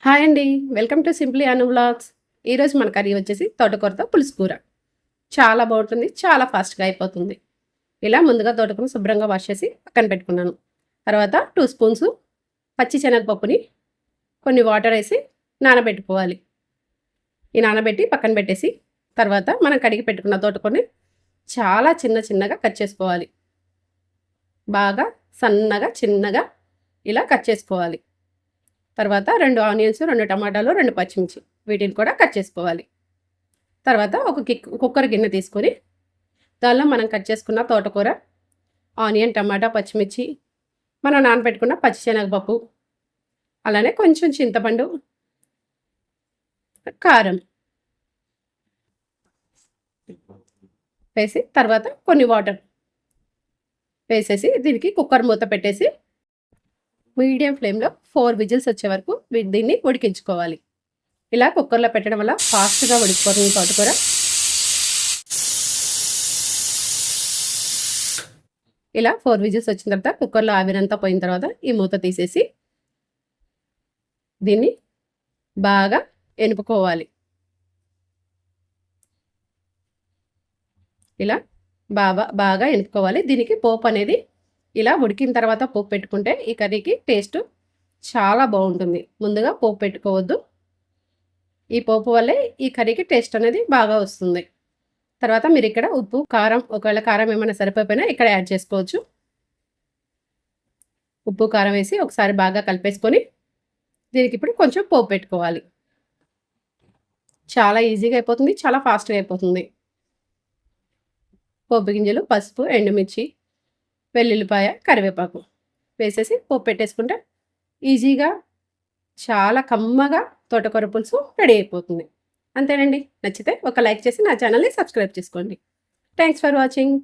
Hi అండి. Welcome to simply Anu vlogs. ఈరోజు మన కర్రీ వచ్చేసి తోటకూరతో పులుసు కూర. చాలా బాగుంటుంది. చాలా ఫాస్ట్‌గా అయిపోతుంది. ఇలా ముందుగా తోటకూరను శుభ్రంగా వాష్ చేసి పక్కన పెట్టుకున్నాను. తర్వాత 2 స్పూన్స్ పచ్చి శనగపప్పుని కొన్ని వాటర్ ఏసి నానబెట్టుకోవాలి. ఈ నానబెట్టి పక్కన పెట్టేసి తర్వాత మనం కడిగి పెట్టుకున్న తోటకూరని చాలా చిన్నగా కట్ చేసుకోవాలి. బాగా సన్నగా, చిన్నగా ఇలా కట్ చేసుకోవాలి. తర్వాత 2 ఆనియన్స్, 2 టమాటాలు, 2 పచ్చిమిర్చి వీటిని కూడా కట్ చేసుకోవాలి. తర్వాత ఒక కుక్కర్ గిన్నె తీసుకొని దానిలో మనం కట్ చేసుకున్న తోటకూర, ఆనియన్, టమాటా, పచ్చిమిర్చి, మనం నానబెట్టుకున్న పచ్చిశనగపప్పు, అలానే కొంచెం చింతపండు, కారం వేసి తర్వాత కొన్ని వాటర్ వేసేసి దీనికి కుక్కర్ మూత పెట్టేసి మీడియం ఫ్లేమ్లో 4 విజిల్స్ వచ్చే వరకు దీన్ని ఉడికించుకోవాలి. ఇలా కుక్కర్లో పెట్టడం వల్ల ఫాస్ట్గా ఉడికిపోతుంది తోటకూర. ఇలా 4 విజిల్స్ వచ్చిన తర్వాత కుక్కర్లో ఆవిరంతా పోయిన తర్వాత ఈ మూత తీసేసి దీన్ని బాగా ఎనుపుకోవాలి. ఇలా బాగా ఎనుపుకోవాలి. దీనికి పోపు అనేది ఇలా ఉడికిన తర్వాత పోపు పెట్టుకుంటే ఈ కర్రీకి టేస్ట్ చాలా బాగుంటుంది. ముందుగా పోపు పెట్టుకోవద్దు. ఈ పోపు వల్లే ఈ కర్రీకి టేస్ట్ అనేది బాగా వస్తుంది. తర్వాత మీరు ఇక్కడ ఉప్పు, కారం, ఒకవేళ కారం ఏమైనా సరిపోయినా ఇక్కడ యాడ్ చేసుకోవచ్చు. ఉప్పు, కారం వేసి ఒకసారి బాగా కలిపేసుకొని దీనికి ఇప్పుడు కొంచెం పోపు పెట్టుకోవాలి. చాలా ఈజీగా అయిపోతుంది. చాలా ఫాస్ట్గా అయిపోతుంది. పోపు గింజలు, పసుపు, ఎండుమిర్చి, వెల్లుల్లిపాయ, కరివేపాకు వేసేసి పోపు పెట్టేసుకుంటే ఈజీగా చాలా కమ్మగా తోటకూర పులుసు రెడీ అయిపోతుంది. అంతేనండి. నచ్చితే ఒక లైక్ చేసి నా ఛానల్ని సబ్స్క్రైబ్ చేసుకోండి. Thanks for watching.